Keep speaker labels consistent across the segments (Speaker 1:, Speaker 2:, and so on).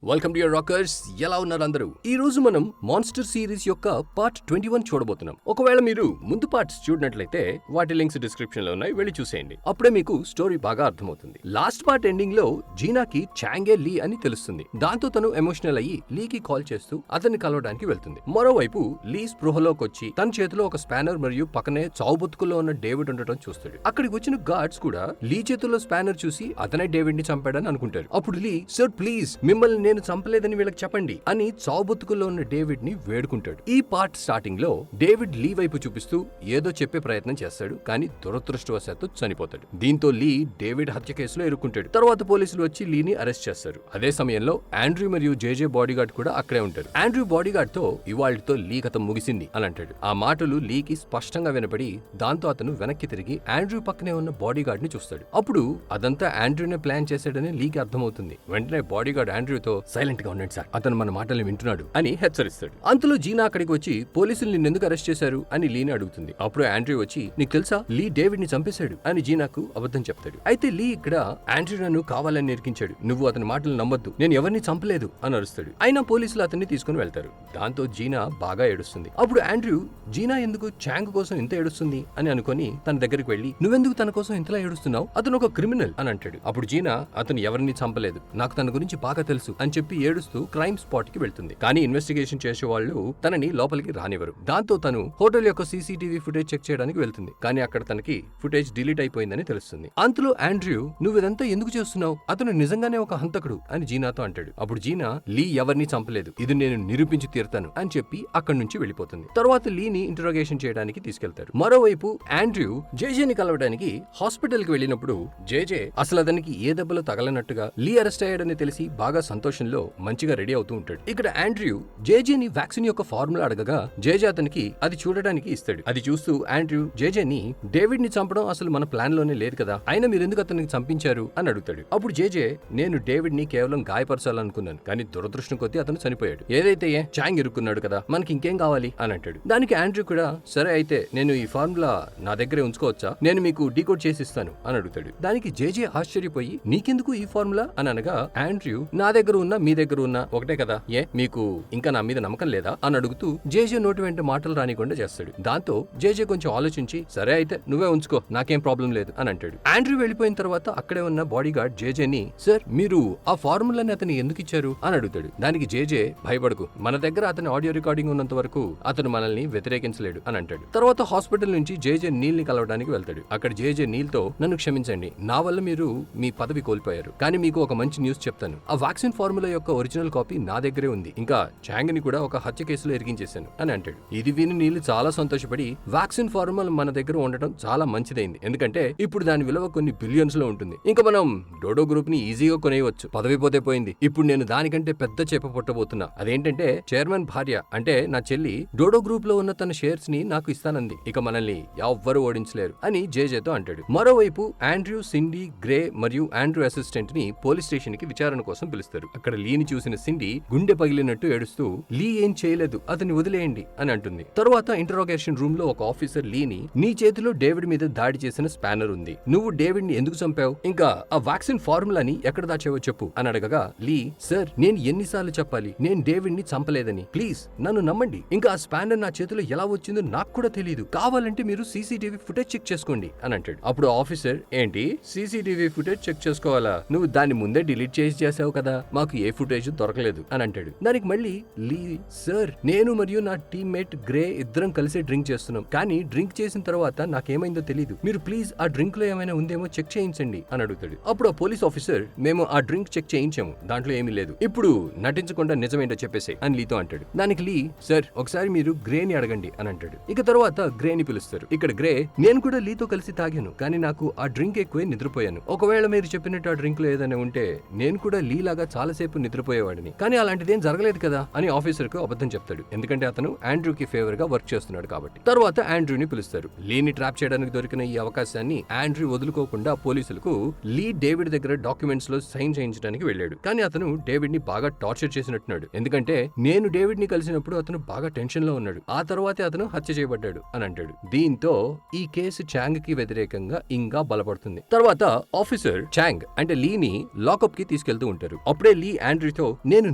Speaker 1: Welcome to your rockers. ఎలా ఉన్నారు అందరూ? ఈ రోజు మనం మాన్స్టర్ సిరీస్ యొక్క పార్ట్ 21 చూడబోతున్నాం. ఒకవేళ మీరు ముందు పార్ట్స్ చూడనట్లయితే వాటి లింక్స్ డిస్క్రిప్షన్ లో ఉన్నాయి, వెళ్ళి చూసేయండి. అప్పుడే మీకు స్టోరీ బాగా అర్థమవుతుంది. లాస్ట్ పార్ట్ ఎండింగ్ లో జీనాకి చాంగే లీ అని తెలుస్తుంది. దాంతో తను ఎమోషనల్ అయ్యి లీకి కాల్ చేస్తూ అతన్ని కలవడానికి వెళ్తుంది. మరోవైపు లీ స్పృహలోకి వచ్చి తన చేతిలో ఒక స్పానర్ మరియు పక్కనే చావుబతుకుల్లో ఉన్న డేవిడ్ ఉండటం చూస్తాడు. అక్కడికి వచ్చిన గార్డ్స్ కూడా లీ చేతుల్లో స్పానర్ చూసి అతనే డేవిడ్ ని చంపాడని అనుకుంటారు. అప్పుడు లీ, సార్ ప్లీజ్ మిమ్మల్ని నేను చంపలేదని వీళ్ళకి చెప్పండి అని చావుబతుకుల్లో ఉన్న డేవిడ్ ని వేడుకుంటాడు. ఈ పార్ట్ స్టార్టింగ్ లో డేవిడ్ లీ వైపు చూపిస్తూ ఏదో చెప్పే ప్రయత్నం చేస్తాడు, కానీ దురదృష్టవశాత్తు చనిపోతాడు. దీంతో లీ డేవిడ్ హత్య కేసులో ఇరుక్కుంటాడు. తర్వాత పోలీసులు వచ్చి లీని అరెస్ట్ చేస్తారు. అదే సమయంలో ఆండ్రూ మరియు జేజే బాడీగార్డ్ కూడా అక్కడే ఉంటారు. ఆండ్రూ బాడీగార్డ్ తో ఇవాళ్టితో లీ కథ ముగిసింది అని అంటాడు. ఆ మాటలు లీకి స్పష్టంగా వినపడి దాంతో అతను వెనక్కి తిరిగి ఆండ్రూ పక్కనే ఉన్న బాడీగార్డ్ ని చూస్తాడు. అప్పుడు అదంతా ఆండ్రూనే ప్లాన్ చేశాడని లీకి అర్థమవుతుంది. వెంటనే బాడీగార్డ్ ఆండ్రూతో సైలెంట్ గా ఉండండి సార్, అతను మన మాటల్ని వింటున్నాడు అని హెచ్చరిస్తాడు. అంతలో జీనా అక్కడికి వచ్చి పోలీసులు నిన్నెందుకు అరెస్ట్ చేశారు అని లీని అడుగుతుంది. అప్పుడు ఆండ్రూ వచ్చి, నీకు తెలుసా లీ డేవిడ్ ని చంపేశాడు అని జీనాకు అబద్ధం చెప్తాడు. అయితే లీ ఇక్కడ ఆండ్రూ నన్ను కావాలని నిరికించాడు, నువ్వు అతని మాటలు నమ్మొద్దు, నేను ఎవరిని చంపలేదు అని అరుస్తాడు. అయినా పోలీసులు అతన్ని తీసుకుని వెళ్తారు. దాంతో జీనా బాగా ఏడుస్తుంది. అప్పుడు ఆండ్రూ జీనా ఎందుకు చాంగ్ కోసం ఇంత ఏడుస్తుంది అని అనుకుని తన దగ్గరికి వెళ్లి, నువ్వెందుకు తన కోసం ఇంతలా ఏడుస్తున్నావు, అతను ఒక క్రిమినల్ అని అంటాడు. అప్పుడు జీనా, అతను ఎవరిని చంపలేదు, నాకు తన గురించి బాగా తెలుసు అని చెప్పి ఏడుస్తూ క్రైమ్ స్పాట్ కి వెళ్తుంది. కానీ ఇన్వెస్టిగేషన్ చేసే వాళ్ళు తనని లోపలికి రానివ్వరు. దాంతో తను హోటల్ యొక్క సీసీటీవీ ఫుటేజ్ చెక్ చేయడానికి వెళ్తుంది. కానీ అక్కడ తనకి ఫుటేజ్ డిలీట్ అయిపోయిందని తెలుస్తుంది. అంతలో ఆండ్రూ, నువ్వు ఇదంతా ఎందుకు చేస్తున్నావు, అతను నిజంగానే ఒక హంతకుడు అని జీనాతో అంటాడు. అప్పుడు జీనా, లీ ఎవరిని చంపలేదు, ఇది నేను నిరూపించి తీరుతాను అని చెప్పి అక్కడి నుంచి వెళ్ళిపోతుంది. తర్వాత లీని ఇంటరోగేషన్ చేయడానికి తీసుకెళ్తారు. మరోవైపు ఆండ్రూ జేజేని కలవడానికి హాస్పిటల్ కి వెళ్ళినప్పుడు జేజే అసలు అతనికి ఏ దెబ్బలు తగలనట్టుగా లీ అరెస్ట్ అయ్యాడని తెలిసి బాగా సంతోషంలో మంచిగా రెడీ అవుతూ ఉంటాడు. ఇక్కడ ఆండ్రూ జేజేని వ్యాక్సిన్ యొక్క ఫార్ములా అడగగా జేజే అతనికి అది చూడడానికి ఇస్తాడు. అది చూస్తూ ఆండ్రూ జేజేని, డేవిడ్ ని చంపడం అసలు మన ప్లాన్ లోనే లేదు కదా, అయినా మీరు ఎందుకు అతనికి చంపించారు అని అడుగుతాడు. అప్పుడు జేజే, నేను డేవిడ్ ని కేవలం గాయపరచాలనుకున్నాను, కానీ దురదృష్టం కొద్దీ అతను చనిపోయాడు. ఏదైతే చాంగ్ ఇరుక్కున్నాడు కదా, మనకి ఇంకేం కావాలి అని అంటాడు. దానికి ఆండ్రూ కూడా, సరే అయితే నేను ఈ ఫార్ములా నా దగ్గరే ఉంచుకోవచ్చా, నేను మీకు డీకోడ్ చేసి ఇస్తాను అని అడుగుతాడు. దానికి జేజే ఆశ్చర్యపోయి, నీకెందుకు ఈ ఫార్ములా అని అనగా ఆండ్రూ, నా దగ్గర ఉన్న మీ దగ్గర ఉన్న ఒకటే కదా, ఏ మీకు ఇంకా నా మీద నమ్మకం లేదా అని అడుగుతూ జేజే నోటి వెంట మాటలు రానికుండా చేస్తాడు. దాంతో జేజే కొంచెం ఆలోచించి, సరే అయితే నువ్వే ఉంచుకో, నాకేం ప్రాబ్లం లేదు అని అంటాడు. ఆండ్రూ వెళ్ళిపోయిన తర్వాత అక్కడే ఉన్న బాడీగార్డ్ జేజేని, సార్ మీరు ఆ ఫార్ములాని అతను ఎందుకు ఇచ్చారు అని అడుగుతాడు. దానికి జేజే, భయపడకు, మన దగ్గర అతని ఆడియో రికార్డింగ్ ఉన్నంత వరకు అతను మనల్ని వ్యతిరేకించలేడు అని అంటాడు. తర్వాత హాస్పిటల్ నుంచి జేజే నీల్ ని కలవడానికి వెళ్తాడు. అక్కడ జేజే నీల్ తో, నన్ను క్షమించండి, నా వల్ల మీరు మీ పదవి కోల్పోయారు, కానీ మీకు ఒక మంచి న్యూస్ చెప్తాను. ఆ వ్యాక్సిన్ ఫార్ములా యొక్క ఒరిజినల్ కాపీ నా దగ్గరే ఉంది, ఇంకా చాంగ్ ని కూడా ఒక హత్య కేసులో ఇరికించేశాను అని అంటాడు. ఇది విని నీళ్ళు చాలా సంతోషపడి, వ్యాక్సిన్ ఫార్ములా మన దగ్గర ఉండటం చాలా మంచిదైంది, ఎందుకంటే ఇప్పుడు దాని విలువ కొన్ని బిలియన్స్ లో ఉంటుంది, ఇంకా మనం డోడో గ్రూప్ ని ఈజీగా కొనేయవచ్చు, పదవి పోతే పోయింది, ఇప్పుడు నేను దానికంటే పెద్ద చేప పుట్టబోతున్నా, అదేంటంటే చైర్మన్ భార్య అంటే నా చెల్లి డోడో గ్రూప్ లో ఉన్న తన షేర్స్ ని నాకు ఇస్తానంది, ఇక మనల్ని ఎవ్వరూ ఓడించలేరు అని జేజేతో అంటాడు. మరోవైపు ఆండ్రూ, సిండీ, గ్రే మరియు ఆండ్రూ అసిస్టెంట్ ని పోలీస్ స్టేషన్ కి విచారణ కోసం పిలుస్తారు. అక్కడ లీని చూసిన సిండీ గుండె పగిలినట్టు ఏడుస్తూ, లీ ఏం చేయలేదు, అతన్ని వదిలేయండి అని అంటుంది. తరువాత ఇంటరోగేషన్ రూమ్ లో ఒక ఆఫీసర్ లీని, నీ చేతిలో డేవిడ్ మీద దాడి చేసిన స్పానర్ ఉంది, నువ్వు డేవిడ్ ని ఎందుకు చంపావు, ఇంకా ఆ వ్యాక్సిన్ ఫార్ములాని ఎక్కడ దాచావో చెప్పు అని అడగగా లీ, సార్ నేను ఎన్నిసార్లు చెప్పాలి, నేను డేవిడ్ ని చంపలేదని, ప్లీజ్ నన్ను నమ్మండి, ఇంకా ఆ స్పానర్ నా చేతిలో ఎలా వచ్చిందో నాకు కూడా తెలియదు, కావాలంటే మీరు సీసీటీవీ ఫుటేజ్ చెక్ చేసుకోండి అని అంటాడు. అప్పుడు ఆఫీసర్, ఏంటి సీసీటీవీ ఫుటేజ్ చెక్ చేసుకోవాలా, నువ్వు దాన్ని ముందే డిలీట్ చేసావు కదా, మాకు ఏ ఫుటేజ్ దొరకలేదు అని అంటాడు. దానికి మళ్ళీ లీ, సార్ నేను మరియు నా టీమ్మేట్ గ్రే ఇద్దరం కలిసి డ్రింక్ చేస్తున్నాం, కానీ డ్రింక్ చేసిన తర్వాత నాకేమైందో తెలియదు, మీరు ప్లీజ్ ఆ డ్రింక్ లో ఏమైనా ఉందేమో చెక్ చేయించండి అని అడుగుతాడు. అప్పుడు ఆ పోలీస్ ఆఫీసర్, మేము ఆ డ్రింక్ చెక్ చేయించాము, దాంట్లో ఏమీ లేదు, ఇప్పుడు నటించకుండా నిజమేంటో చెప్పేసే అని లీతో అంటాడు. దానికి లీ, సార్ ఒకసారి మీరు గ్రేని అడగండి అని అంటాడు. ఇక తర్వాత గ్రేని పిలుస్తారు. ఇక్కడ గ్రే, నేను కూడా లీతో కలిసి తాగాను, కానీ నాకు ఆ డ్రింక్ ఎక్కువే నిద్రపోయాను, ఒకవేళ మీరు చెప్పినట్టు ఆ డ్రింక్ లో ఏదైనా ఉంటే నేను కూడా లీ లాగా చాలాసేపు నిద్రపోయేవాడిని, కానీ అలాంటిదేం జరగలేదు కదా అని ఆఫీసర్ కు అబద్ధం చెప్తాడు, ఎందుకంటే అతను ఆండ్రూకి ఫేవర్ గా వర్క్ చేస్తున్నాడు కాబట్టి. తర్వాత ఆండ్రూని పిలుస్తారు. లీని ట్రాప్ చేయడానికి దొరికిన ఈ అవకాశాన్ని ఆండ్రూ వదులుకోకుండా పోలీసులకు లీ డేవిడ్ దగ్గర డాక్యుమెంట్స్ లో సైన్ చేయించడానికి వెళ్ళాడు. కానీ అతను డేవిడ్ ని బాగా టార్చర్ చేసినట్టున్నాడు, ఎందుకంటే నేను డేవిడ్ ని కలిసినప్పుడు అతను బాగా టెన్షన్ లో ఉన్నాడు, ఆ తర్వాతే అతను హత్య చేయబడ్డాడు అని అంటాడు. దీంతో ఈ కేసు చాంగ్ కి వ్యతిరేకంగా ఇంకా బలపడుతుంది. తర్వాత ఆఫీసర్ చాంగ్ అంటే లీని లాకప్ కి తీసుకెళ్తూ ఉంటారు. అప్పుడే లీ లీ ఆండ్రూతో నేను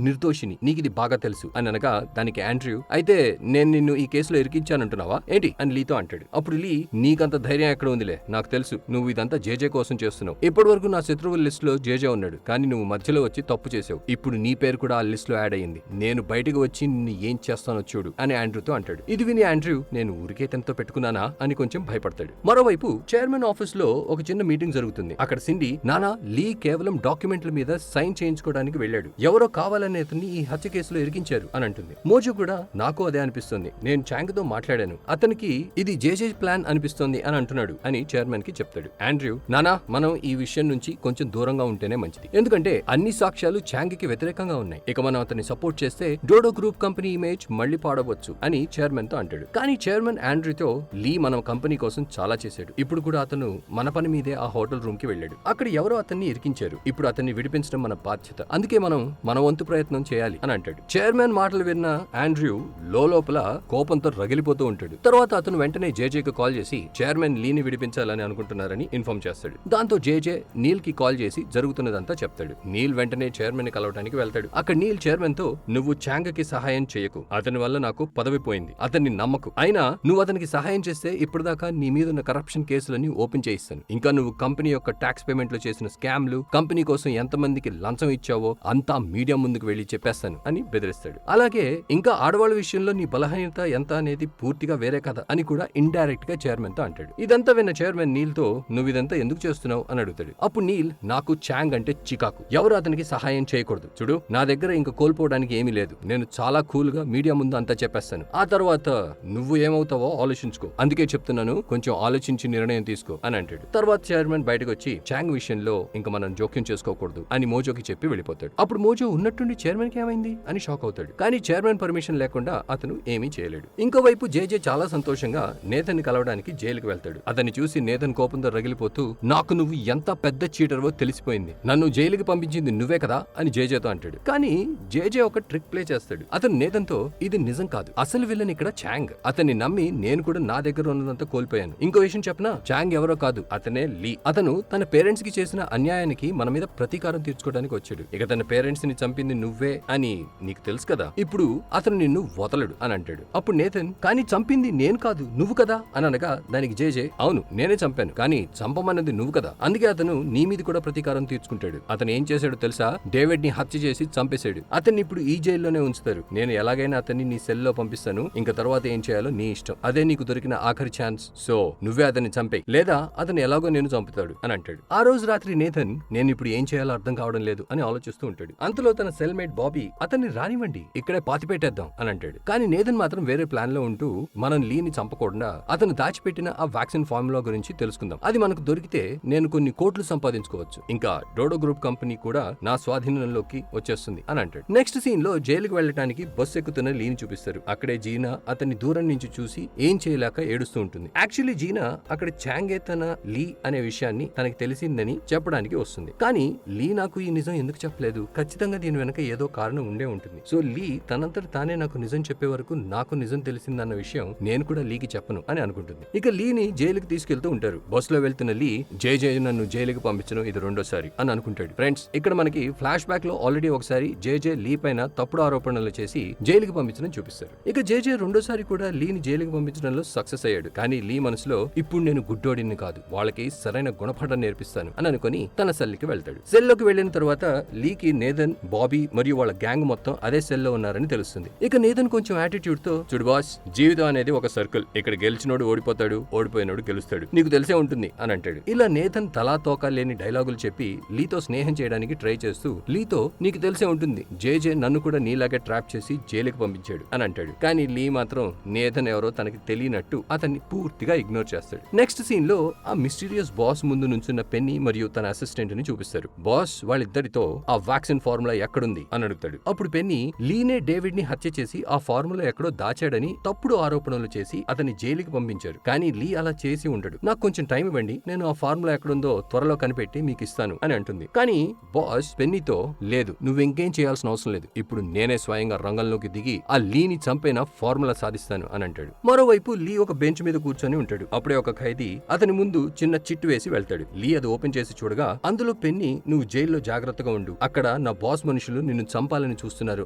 Speaker 1: నిర్దోషిని, నీకిది బాగా తెలుసు అని అనగా దానికి ఆండ్రూ అయితే నేను నిన్ను ఈ కేసులో ఇరికించానంటున్నావా ఏంటి అని లీతో అంటాడు. అప్పుడు లీ నీకంత ధైర్యం ఎక్కడ ఉందిలే, నాకు తెలుసు నువ్వు ఇదంతా జేజే కోసం చేస్తున్నావు. ఇప్పటి వరకు నా శత్రువుల లిస్ట్ లో జేజే ఉన్నాడు, కానీ నువ్వు మధ్యలో వచ్చి తప్పు చేసావు. ఇప్పుడు నీ పేరు కూడా ఆ లిస్ట్ లో యాడ్ అయ్యింది. నేను బయటకు వచ్చి నిన్ను ఏం చేస్తానో చూడు అని ఆండ్రూతో అంటాడు. ఇది విని ఆండ్రూ నేను ఊరికే తనతో పెట్టుకున్నానా అని కొంచెం భయపడతాడు. మరోవైపు చైర్మన్ ఆఫీస్ లో ఒక చిన్న మీటింగ్ జరుగుతుంది. అక్కడ సిండి నానా లీ కేవలం డాక్యుమెంట్ల మీద సైన్ చేయించుకోవడానికి వెళ్ళాడు, ఎవరో కావాలనే అతన్ని ఈ హత్య కేసులో ఇరికించారు అని అంటుంది. మోజో కూడా నాకు అదే అనిపిస్తుంది, నేను చాంగ్ తో మాట్లాడాను, అతనికి ఇది జేజే ప్లాన్ అనిపిస్తోంది అని అంటున్నాడు అని చైర్మన్ కి చెప్తాడు. ఆండ్రూ నానా మనం ఈ విషయం నుంచి కొంచెం దూరంగా ఉంటేనే మంచిది, ఎందుకంటే అన్ని సాక్ష్యాలు చాంగ్ కి వ్యతిరేకంగా ఉన్నాయి. ఇక మనం అతన్ని సపోర్ట్ చేస్తే డోడో గ్రూప్ కంపెనీ ఇమేజ్ మళ్ళీ పాడవచ్చు అని చైర్మన్ తో అంటాడు. కానీ చైర్మన్ ఆండ్రూతో లీ మన కంపెనీ కోసం చాలా చేశాడు, ఇప్పుడు కూడా అతను మన పని మీదే ఆ హోటల్ రూమ్ కి వెళ్ళాడు, అక్కడ ఎవరో అతన్ని ఇరికించారు, ఇప్పుడు అతన్ని విడిపించడం మన బాధ్యత, అందుకే మనం మన వంతు ప్రయత్నం చేయాలి అని అంటాడు. చైర్మన్ మాటలు విన్న ఆండ్రూ లోపల కోపంతో రగిలిపోతూ ఉంటాడు. తర్వాత అతను వెంటనే జేజేకి కాల్ చేసి చైర్మన్ లీని విడిపించాలని అనుకుంటున్నారని ఇన్ఫార్మ్ చేస్తాడు. దాంతో జేజే నీల్ కి కాల్ చేసి జరుగుతున్నదంతా చెప్తాడు. నీల్ వెంటనే చైర్మన్ ని కలవడానికి వెళ్తాడు. అక్కడ నీల్ చైర్మన్ తో నువ్వు చాంగ్ కి సహాయం చేయకు, అతని వల్ల నాకు పదవి పోయింది, అతన్ని నమ్మకు, అయినా నువ్వు అతనికి సహాయం చేస్తే ఇప్పటిదాకా నీ మీద ఉన్న కరప్షన్ కేసులన్నీ ఓపెన్ చేయిస్తాను, ఇంకా నువ్వు కంపెనీ యొక్క ట్యాక్స్ పేమెంట్ లో చేసిన స్కామ్లు, కంపెనీ కోసం ఎంతమందికి లంచం ఇచ్చావో అంతా మీడియా ముందుకు వెళ్లి చెప్పేస్తాను అని బెదిరిస్తాడు. అలాగే ఇంకా ఆడవాళ్ళ విషయంలో నీ బలహీనత ఎంత అనేది పూర్తిగా వేరే కథ అని కూడా ఇండైరెక్ట్ గా చైర్మన్ తో అంటాడు. ఇదంతా విన్న చైర్మన్ నీల్ తో నువ్వు ఇదంతా ఎందుకు చేస్తున్నావు అని అడుగుతాడు. అప్పుడు నీల్ నాకు చాంగ్ అంటే చికాకు, ఎవరు అతనికి సహాయం చేయకూడదు, చూడు నా దగ్గర ఇంకా కోల్పోవడానికి ఏమీ లేదు, నేను చాలా కూల్ గా మీడియా ముందు అంతా చెప్పేస్తాను, ఆ తర్వాత నువ్వు ఏమవుతావో ఆలోచించుకో, అందుకే చెప్తున్నాను కొంచెం ఆలోచించి నిర్ణయం తీసుకో అని అంటాడు. తర్వాత చైర్మన్ బయటకు వచ్చి చాంగ్ విషయంలో ఇంకా మనం జోక్యం చేసుకోకూడదు అని మోజోకి చెప్పి వెళ్ళిపోతాడు. అప్పుడు మోజో ఉన్నట్టుండి చైర్మన్ కి ఏమైంది అని షాక్ అవుతాడు, కానీ చైర్మన్ పర్మిషన్ లేకుండా అతను ఏమీ చేయలేడు. ఇంకోవైపు జేజే చాలా సంతోషంగా నేతన్ ని కలవడానికి జైలుకి వెళ్తాడు. అతన్ని చూసి నేతన్ కోపంతో రగిలిపోతూ నాకు నువ్వు ఎంత పెద్ద చీటర్వో తెలిసిపోయింది, నన్ను జైలుకి పంపించింది నువ్వే కదా అని జేజేతో అంటాడు. కానీ జేజే ఒక ట్రిక్ ప్లే చేస్తాడు. అతను నేతన్ తో ఇది నిజం కాదు, అసలు విలన్ ఇక్కడ చాంగ్, అతన్ని నమ్మి నేను కూడా నా దగ్గర ఉన్నదంతా కోల్పోయాను. ఇంకో విషయం చెప్పనా, చాంగ్ ఎవరో కాదు, అతనే లీ. అతను తన పేరెంట్స్ కి చేసిన అన్యాయానికి మన మీద ప్రతీకారం తీర్చుకోవడానికి వచ్చాడు. ఇక తన పేరెంట్స్ ని చంపింది నువ్వే అని నీకు తెలుసు కదా, ఇప్పుడు అతను నిన్ను వదలడు అని అంటాడు. అప్పుడు నేతన్ కానీ చంపింది నేను కాదు నువ్వు కదా అని అనగా దానికి జేజే అవును నేనే చంపాను, కానీ చంపమన్నది నువ్వు కదా, అందుకే అతను నీ మీద కూడా ప్రతీకారం తీర్చుకుంటాడు. అతను ఏం చేశాడో తెలుసా, డేవిడ్ ని హత్య చేసి చంపేశాడు. అతన్ని ఇప్పుడు ఈ జైల్లోనే ఉంచుతారు, నేను ఎలాగైనా అతన్ని నీ సెల్లో పంపిస్తాను, ఇంకా తర్వాత ఏం చేయాలో నీ ఇష్టం, అదే నీకు దొరికిన ఆఖరి ఛాన్స్, సో నువ్వే అతన్ని చంపేయ్ లేదా అతను ఎలాగో నేను చంపుతాడు అని అంటాడు. ఆ రోజు రాత్రి నేతన్ నేను ఇప్పుడు ఏం చేయాలో అర్థం కావడం లేదు అని ఆలోచిస్తూ ఉంటాడు. అంతలో తన సెల్మేట్ బాబీ అతన్ని రానివ్వండి ఇక్కడే పాతిపెట్టేద్దాం అని అంటాడు. కానీ నేతన్ మాత్రం వేరే ప్లాన్ లో ఉంటూ మనం లీని చంపకుండా అతను దాచిపెట్టిన ఆ వ్యాక్సిన్ ఫార్ములా గురించి తెలుసుకుందాం, అది మనకు దొరికితే నేను కొన్ని కోట్లు సంపాదించుకోవచ్చు, ఇంకా డోడో గ్రూప్ కంపెనీ కూడా నా స్వాధీనంలోకి వచ్చేస్తుంది అని అంటాడు. నెక్స్ట్ సీన్ లో జైలుకి వెళ్ళడానికి బస్సు ఎక్కుతున్న లీని చూపిస్తారు. అక్కడే జీనా అతన్ని దూరం నుంచి చూసి ఏం చేయలేక ఏడుస్తూ ఉంటుంది. యాక్చువల్లీ జీనా అక్కడ చాంగే తన లీ అనే విషయాన్ని తనకి తెలిసిందని చెప్పడానికి వస్తుంది. కానీ లీ నాకు ఈ నిజం ఎందుకు చెప్పలేదు, ఖచ్చితంగా దీని వెనక ఏదో కారణం ఉండే ఉంటుంది. సో లీ తనంతట తానే నాకు నిజం చెప్పే వరకు నాకు నిజం తెలిసిందన్న విషయం నేను కూడా లీకి చెప్పను అని అనుకుంటుంది. ఇక లీని జైలుకి తీసుకెళ్తూ ఉంటారు. బస్సులో వెళ్తున్న లీ జేజే నన్ను జైలుకి పంపించడం ఇది రెండోసారి అని అనుకుంటాడు. ఫ్రెండ్స్ ఇక్కడ మనకి ఫ్లాష్ బ్యాక్ లో ఆల్రెడీ ఒకసారి జేజే లీ పైన తప్పుడు ఆరోపణలు చేసి జైలుకి పంపించడం చూపిస్తారు. ఇక జేజే రెండోసారి కూడా లీని జైలుకి పంపించడంలో సక్సెస్ అయ్యాడు. కానీ లీ మనసులో ఇప్పుడు నేను గుడ్డోడిని కాదు, వాళ్ళకి సరైన గుణపాఠం నేర్పిస్తాను అని అనుకుని తన సెల్కి వెళ్తాడు. సెల్లోకి వెళ్లిన తర్వాత లీకి నేథన్, బాబీ మరియు వాళ్ళ గ్యాంగ్ మొత్తం అదే సెల్లో ఉన్నారని తెలుస్తుంది. ఇక నేథన్ కొంచెం యాటిట్యూడ్ తో చూడు బాస్, జీవితం అనేది ఒక సర్కిల్, ఇక్కడ గెలిచినోడు ఓడిపోతాడు, ఓడిపోయినోడు గెలుస్తాడు, నీకు తెలిసే ఉంటుంది అని అంటాడు. ఇలా నేథన్ తలా తోక లేని డైలాగులు చెప్పి లీతో స్నేహం చేయడానికి ట్రై చేస్తూ లీతో నీకు తెలిసే ఉంటుంది జేజే నన్ను కూడా నీలాగే ట్రాప్ చేసి జైలుకి పంపించాడు అని అంటాడు. కానీ లీ మాత్రం నేథన్ ఎవరో తనకి తెలియనట్టు అతన్ని పూర్తిగా ఇగ్నోర్ చేస్తాడు. నెక్స్ట్ సీన్ లో ఆ మిస్టీరియస్ బాస్ ముందు నుంచున్న పెన్నీ మరియు తన అసిస్టెంట్ ని చూపిస్తారు. బాస్ వాళ్ళిద్దరితో ఆ వ్యాక్సిన్ ఫార్ములా ఎక్కడుంది అని అడుగుతాడు. అప్పుడు పెన్నీ లీనే డేవిడ్ ని హత్య చేసి ఆ ఫార్ములా ఎక్కడో దాచాడని తప్పుడు ఆరోపణలు చేసి అతన్ని జైలుకి పంపించారు. కానీ లీ అలా చేసి ఉండడు, నాకు కొంచెం టైం ఇవ్వండి, నేను ఆ ఫార్ములా ఎక్కడుందో త్వరలో కనిపెట్టి మీకు ఇస్తాను అని అంటుంది. కానీ బాస్ పెన్నీతో లేదు, నువ్వు ఇంకేం చేయాల్సిన అవసరం లేదు, ఇప్పుడు నేనే స్వయంగా రంగంలోకి దిగి ఆ లీని చంపైన ఫార్ములా సాధిస్తాను అని అంటాడు. మరోవైపు లీ ఒక బెంచ్ మీద కూర్చొని ఉంటాడు. అప్పుడే ఒక ఖైదీ అతని ముందు చిన్న చిట్టు వేసి వెళ్తాడు. లీ అది ఓపెన్ చేసి చూడగా అందులో పెన్నీ నువ్వు జైల్లో జాగ్రత్తగా ఉండు, అక్కడ అక్కడ నా బాస్ మనుషులు నిన్ను చంపాలని చూస్తున్నారు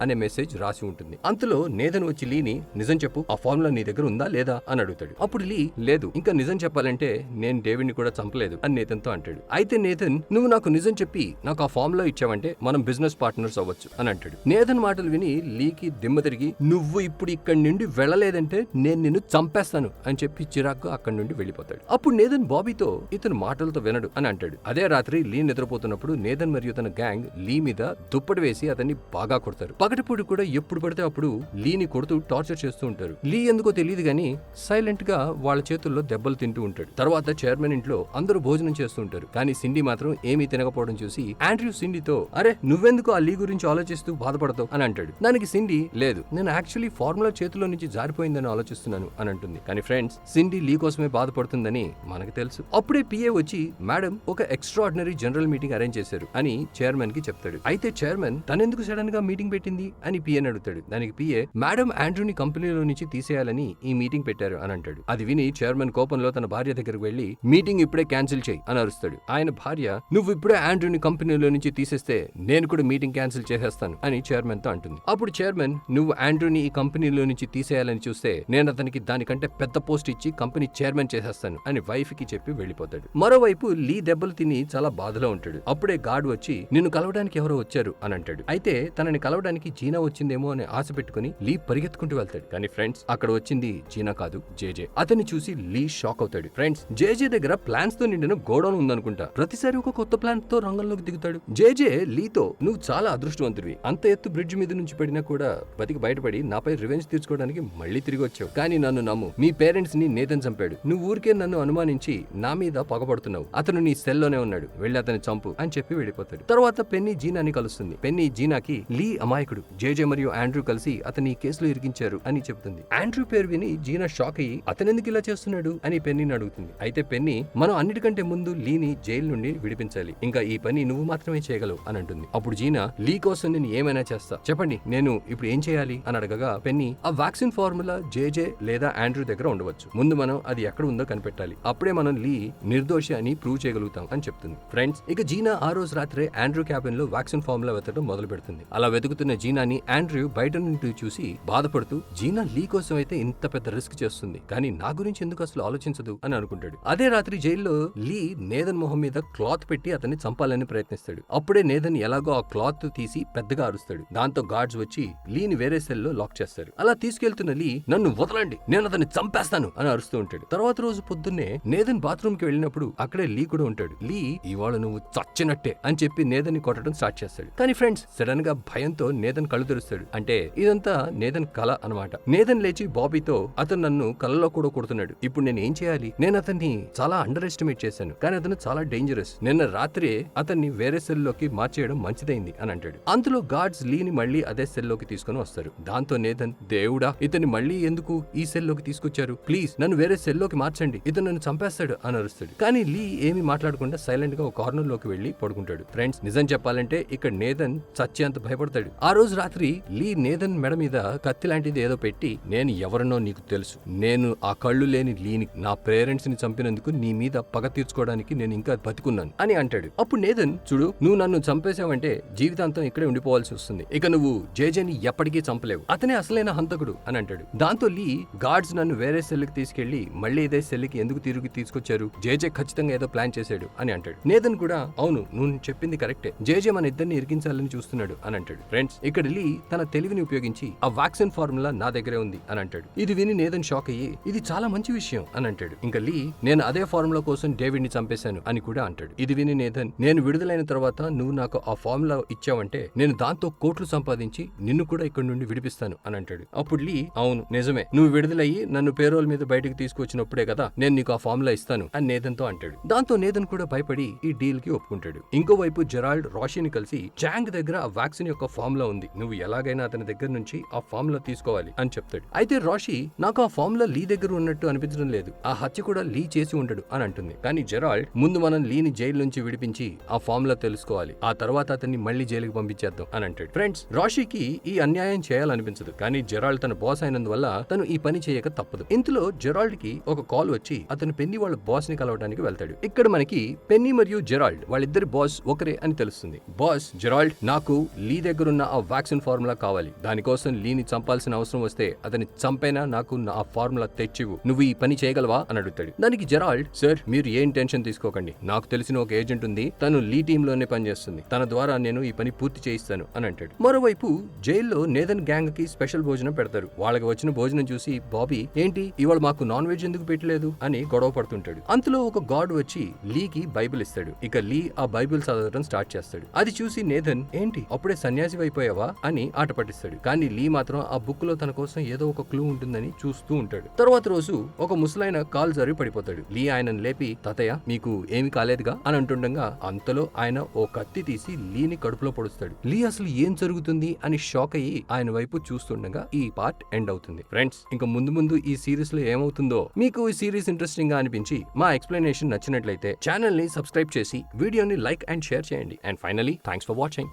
Speaker 1: అనే మెసేజ్ రాసి ఉంటుంది. అంతలో నేథన్ వచ్చి లీని నిజం చెప్పు, ఆ ఫార్ములా నీ దగ్గర ఉందా లేదా అని అడుగుతాడు. అప్పుడు లీ లేదు, ఇంకా నిజం చెప్పాలంటే నేను డేవిడ్ ని కూడా చంపలేదు అని నేథన్ తో అంటాడు. అయితే నేథన్ నువ్వు నాకు నిజం చెప్పి నాకు ఆ ఫార్ములా ఇచ్చావంటే మనం బిజినెస్ పార్ట్నర్స్ అవ్వచ్చు అని అంటాడు. నేథన్ మాటలు విని లీకి దిమ్మ తిరిగి నువ్వు ఇప్పుడు ఇక్కడి నుండి వెళ్ళలేదంటే నేను నిన్ను చంపేస్తాను అని చెప్పి చిరాకు అక్కడి నుండి వెళ్ళిపోతాడు. అప్పుడు నేథన్ బాబీతో ఇతను మాటలతో వినడు అని అంటాడు. అదే రాత్రి లీ నిద్రపోతున్నప్పుడు నేథన్ మరియు తన గ్యాంగ్ లీ మీద దుప్పటి వేసి అతన్ని బాగా కొడతారు. పగటిపూడి కూడా ఎప్పుడు పడితే అప్పుడు లీని కొడుతూ టార్చర్ చేస్తూ ఉంటారు. లీ ఎందుకో తెలియదు గానీ సైలెంట్ గా వాళ్ళ చేతుల్లో దెబ్బలు తింటూ ఉంటాడు. తర్వాత చైర్మన్ ఇంట్లో అందరూ భోజనం చేస్తూ ఉంటారు. కానీ సిండీ మాత్రం ఏమీ తినకపోవడం చూసి ఆండ్రూ సిండీతో అరే నువ్వెందుకు ఆ లీ గురించి ఆలోచిస్తూ బాధపడతావు అని అంటాడు. దానికి సిండీ లేదు, నేను యాక్చువల్లీ ఫార్ములా చేతిలో నుంచి జారిపోయిందని ఆలోచిస్తున్నాను అని అంటుంది. కానీ ఫ్రెండ్స్, సిండీ లీ కోసమే బాధపడుతుందని మనకు తెలుసు. అప్పుడే పిఏ వచ్చి మేడం ఒక ఎక్స్ట్రాఆర్డినరీ జనరల్ మీటింగ్ అరేంజ్ చేశారు అని చైర్మన్ కి చెప్తాడు. అయితే చైర్మన్ తనెందుకు సడన్ గా మీటింగ్ పెట్టింది అని పిఏని అడుగుతాడు. దానికి పిఏ మేడం ఆండ్రూని కంపెనీలో నుంచి తీసేయాలని ఈ మీటింగ్ పెట్టారు అని అంటాడు. అది విని చైర్మన్ కోపంలో తన భార్య దగ్గరకు వెళ్లి మీటింగ్ ఇప్పుడే క్యాన్సిల్ చేయి అని అరుస్తాడు. ఆయన భార్య నువ్వు ఇప్పుడే ఆండ్రూని కంపెనీలో నుంచి తీసేస్తే నేను కూడా మీటింగ్ క్యాన్సిల్ చేసేస్తాను అని చైర్మన్ తో అంటుంది. అప్పుడు చైర్మన్ నువ్వు ఆండ్రూని ఈ కంపెనీలో నుంచి తీసేయాలని చూస్తే నేను అతనికి దానికంటే పెద్ద పోస్ట్ ఇచ్చి కంపెనీ చైర్మన్ చేసేస్తాను అని వైఫ్ కి చెప్పి వెళ్లిపోతాడు. మరోవైపు లీ దెబ్బలు తిని చాలా బాధలో ఉంటాడు. అప్పుడే గార్డ్ వచ్చి నిన్ను కలవడానికి ఎవరో వచ్చారు అని అంటాడు. అయితే తనని కలవడానికి జీనా వచ్చిందేమో అని ఆశ పెట్టుకుని లీ పరిగెత్తుకుంటూ వెళ్తాడు. కానీ ఫ్రెండ్స్, అక్కడ వచ్చింది జీనా కాదు, జేజే. అతన్ని చూసి లీ షాక్ అవుతాడు. ఫ్రెండ్స్, జేజే దగ్గర ప్లాన్స్ తో నిండిన గోడౌన్ ఉందనుకుంటా. ప్రతిసారి ఒక కొత్త ప్లాన్ తో రంగంలోకి దిగుతాడు. జేజే లీతో నువ్వు చాలా అదృష్టవంతుడివి, అంత ఎత్తు బ్రిడ్జ్ మీద నుంచి పడినా కూడా బతికి బయటపడి నాపై రివెంజ్ తీర్చుకోవడానికి మళ్ళీ తిరిగి వచ్చావు. కానీ నన్ను నమ్ము, మీ పేరెంట్స్ ని నేతన్ చంపాడు. నువ్వు ఊరికే నన్ను అనుమానించి నా మీద పగబడుతున్నావు. అతను నీ సెల్లోనే ఉన్నాడు, వెళ్ళి అతని చంపు అని చెప్పి వెళ్ళిపోతాడు. తర్వాత పెన్నీ జీనాని కలుస్తుంది. పెన్నీ జీనాకి లీ అమాయకుడు, జేజే మరియు ఆండ్రూ కలిసి అతని కేసులో ఇరికించారు అని చెప్తుంది. ఆండ్రూ పేరు విని జీనా షాక్ అయ్యి అతనెందుకు ఇలా చేస్తున్నాడు అని పెన్నీని అడుగుతుంది. అయితే పెన్నీ మనం అన్నిటికంటే ముందు లీని జైలు నుండి విడిపించాలి, ఇంకా ఈ పని నువ్వు మాత్రమే చేయగలవు అని అంటుంది. అప్పుడు జీనా లీ కోసం నేను ఏమైనా చేస్తా, చెప్పండి నేను ఇప్పుడు ఏం చేయాలి అని అడగగా పెన్నీ ఆ వ్యాక్సిన్ ఫార్ములా జేజే లేదా ఆండ్రూ దగ్గర ఉండవచ్చు, ముందు మనం అది ఎక్కడ ఉందో కనిపెట్టాలి, అప్పుడే మనం లీ నిర్దోషి అని ప్రూవ్ చేయగలుగుతాం అని చెప్తుంది. ఫ్రెండ్స్, ఇక జీనా ఆ రోజు రాత్రే ఆండ్రూ క్యాబిన్ లో వ్యాక్సిన్ ఫార్ములా వెతకడం మొదలు పెడుతుంది. అలా వెతుకుతున్న జీనాని ఆండ్రూ బయట నుండి చూసి బాధపడుతూ జీనా లీ కోసం అయితే ఇంత పెద్ద రిస్క్ చేస్తుంది, కానీ నా గురించి ఎందుకు అసలు ఆలోచించదు అని అనుకుంటాడు. అదే రాత్రి జైల్లో లీ నేథన్ మొహం మీద క్లాత్ పెట్టి అతన్ని చంపాలని ప్రయత్నిస్తాడు. అప్పుడే నేథన్ ఎలాగో ఆ క్లాత్ తీసి పెద్దగా అరుస్తాడు. దాంతో గార్డ్స్ వచ్చి లీని వేరే సెల్ లో లాక్ చేస్తారు. అలా తీసుకెళ్తున్న లీ నన్ను వదలండి, నేను అతన్ని చంపేస్తాను అని అరుస్తూ ఉంటాడు. తర్వాత రోజు పొద్దున్నే నేథన్ బాత్రూమ్ కి వెళ్ళినప్పుడు అక్కడే లీ కూడా ఉంటాడు. లీ ఇవాళ నువ్వు చచ్చినట్టే అని చెప్పి నేథన్ ని కొట్టడం స్టార్ట్ చేస్తాడు. కానీ ఫ్రెండ్స్, సడన్ గా భయంతో నేథన్ కళ్ళు తెరుస్తాడు. అంటే ఇదంతా నేథన్ కళ అన్నమాట. నేథన్ లేచి బాబీతో అతను నన్ను కలలో కూడా కొడుతున్నాడు, ఇప్పుడు నేను ఏం చేయాలి, నేను అతన్ని చాలా అండర్ ఎస్టిమేట్ చేశాను, కానీ అతను చాలా డేంజరస్, నిన్న రాత్రే అతన్ని వేరే సెల్ లోకి మార్చేయడం మంచిదైంది అని అంటాడు. అందులో గార్డ్స్ లీని మళ్ళీ అదే సెల్ లోకి తీసుకుని వస్తారు. దాంతో నేథన్ దేవుడా ఇతన్ని మళ్ళీ ఎందుకు ఈ సెల్ లోకి తీసుకొచ్చారు, ప్లీజ్ నన్ను వేరే సెల్ లోకి మార్చండి, ఇతను నన్ను చంపేస్తాడు అని అరుస్తాడు. కానీ లీ ఏమీ మాట్లాడకుండా సైలెంట్ గా ఒక కార్నర్ లోకి వెళ్లి పడుకుంటాడు. ఫ్రెండ్స్, నిజం చెప్పాలంటే ఇక్కడ నేథన్ చచ్చేంత భయపడతాడు. ఆ రోజు రాత్రి లీ నేథన్ మెడ మీద కత్తి లాంటిది ఏదో పెట్టి నేను ఎవరనో నీకు తెలుసు, నేను ఆ కళ్ళు లేని లీని నా పేరెంట్స్ ని చంపినందుకు నీ మీద పగ తీర్చుకోవడానికి నేను ఇంకా బతికున్నాను అని అంటాడు. అప్పుడు నేథన్ చూడు, నువ్వు నన్ను చంపేశావంటే జీవితాంతం ఇక్కడే ఉండిపోవాల్సి వస్తుంది, ఇక నువ్వు జేజేని ఎప్పటికీ చంపలేవు, అతనే అసలైన హంతకుడు అని అంటాడు. దాంతో లీ గార్డ్స్ నన్ను వేరే సెల్కి తీసుకెళ్లి మళ్ళీ ఇదే సెల్కి ఎందుకు తిరిగి తీసుకొచ్చారు, జేజే ఖచ్చితంగా ఏదో ప్లాన్ చేశాడు అని అంటాడు. నేథన్ కూడా అవును నువ్వు చెప్పింది కరెక్టే, జేజే మన ఇద్దరిని ఇరికించాలని చూస్తున్నాడు అని అంటాడు. ఫ్రెండ్స్, ఇక్కడ లీ తన తెలివిని ఉపయోగించి ఆ వ్యాక్సిన్ ఫార్ములా నా దగ్గరే ఉంది అని అంటాడు. ఇది విని నేథన్ షాక్ అయ్యి ఇది చాలా మంచి విషయం అని అంటాడు. ఇంకా లీ నేను అదే ఫార్ములా కోసం డేవిడ్ ని చంపేశాను అని కూడా అంటాడు. ఇది విని నేథన్ నేను విడుదలైన తర్వాత నువ్వు నాకు ఆ ఫార్ములా ఇచ్చావంటే నేను దాంతో కోట్లు సంపాదించి నిన్ను కూడా ఇక్కడ నుండి విడిపిస్తాను అని అంటాడు. అప్పుడు లీ అవును నిజమే, నువ్వు విడుదలయ్యి నన్ను పేరోల్ మీద బయటకు తీసుకొచ్చినప్పుడే కదా నేను నీకు ఆ ఫార్ములా ఇస్తాను అని నేథన్ తో అంటాడు. దాంతో నేథన్ కూడా భయపడి ఈ డీల్ కి ఒప్పుకుంటాడు. ఇంకోవైపు జెరాల్డ్ రాషీని కలిసి జాంగ్ దగ్గర ఆ వ్యాక్సిన్ యొక్క ఫార్ములా ఉంది, నువ్వు ఎలాగైనా అతని దగ్గర నుంచి ఆ ఫార్ములా తీసుకోవాలి అని చెప్తాడు. అయితే రాషీ నాకు ఆ ఫార్ములా లీ దగ్గర ఉన్నట్టు అనిపించడం లేదు, ఆ హత్య కూడా లీ చేసి ఉండడు అని అంటుంది. కానీ జెరాల్డ్ ముందు మనం లీని జైలు నుంచి విడిపించి ఆ ఫార్ములా తెలుసుకోవాలి, ఆ తర్వాత అతన్ని మళ్ళీ జైలుకి పంపించేద్దాం అని అంటాడు. ఫ్రెండ్స్, రాషీకి ఈ అన్యాయం చేయాలనిపించదు, కానీ జెరాల్డ్ తన బాస్ అయినందువల్ల తను ఈ పని చేయక తప్పదు. ఇంతలో జెరాల్డ్ కి ఒక కాల్ వచ్చి అతను పెన్నీ వాళ్ళ బాస్ ని కలవడానికి వెళ్తాడు. ఇక్కడ మనకి పెన్నీ మరియు జెరాల్డ్ వాళ్ళిద్దరి బాస్ ఒకరే అని తెలుస్తుంది. బాస్ జెరాల్డ్, నాకు లీ దగ్గరున్న ఆ వ్యాక్సిన్ ఫార్ములా కావాలి. దానికోసం లీని చంపాల్సిన అవసరం వస్తే అతని చంపైనా నాకు ఆ ఫార్ములా తెచ్చివు. నువ్వు ఈ పని చేయగలవా అని అడుగుతాడు. దానికి జెరాల్డ్, సార్ మీరు ఏం టెన్షన్ తీసుకోకండి, నాకు తెలిసిన ఒక ఏజెంట్ ఉంది, తను లీ టీమ్ లోనే పనిచేస్తుంది, తన ద్వారా నేను ఈ పని పూర్తి చేయిస్తాను అని అంటాడు. మరోవైపు జైల్లో నేథన్ గ్యాంగ్ కి స్పెషల్ భోజనం పెడతారు. వాళ్ళకి వచ్చిన భోజనం చూసి బాబీ, ఏంటి ఇవాళ మాకు నాన్ వెజ్ ఎందుకు పెట్టలేదు అని గొడవ పడుతుంటాడు. అంతలో ఒక గాడ్ వచ్చి లీకి బైబిల్ ఇస్తాడు. ఇక లీ ఆ బైబిల్ చదవడం స్టార్ట్ చేస్తాడు. అది చూసి నేథన్, ఏంటి అప్పుడే సన్యాసి అయిపోయావా అని ఆట పట్టిస్తాడు. కానీ లీ మాత్రం ఆ బుక్ లో తన కోసం ఏదో ఒక క్లూ ఉంటుందని చూస్తూ ఉంటాడు. తర్వాత రోజు ఒక ముసలైన కాలు జారి పడిపోతాడు. లీ ఆయనను లేపి, తాతయ్య మీకు ఏమి కాలేదుగా అని అంటుండగా అంతలో ఆయన ఓ కత్తి తీసి లీని కడుపులో పొడుస్తాడు. లీ అసలు ఏం జరుగుతుంది అని షాక్ అయ్యి ఆయన వైపు చూస్తుండగా ఈ పార్ట్ ఎండ్ అవుతుంది. ఫ్రెండ్స్, ఇంకా ముందు ముందు ఈ సిరీస్ లో ఏమవుతుందో, మీకు ఈ సిరీస్ ఇంట్రెస్టింగ్ గా అనిపించి మా ఎక్స్ప్లెనేషన్ నచ్చినట్లయితే ఛానల్ ని సబ్స్క్రైబ్ చేసి వీడియోని లైక్ అండ్ షేర్ చేయండి. And finally thanks for watching.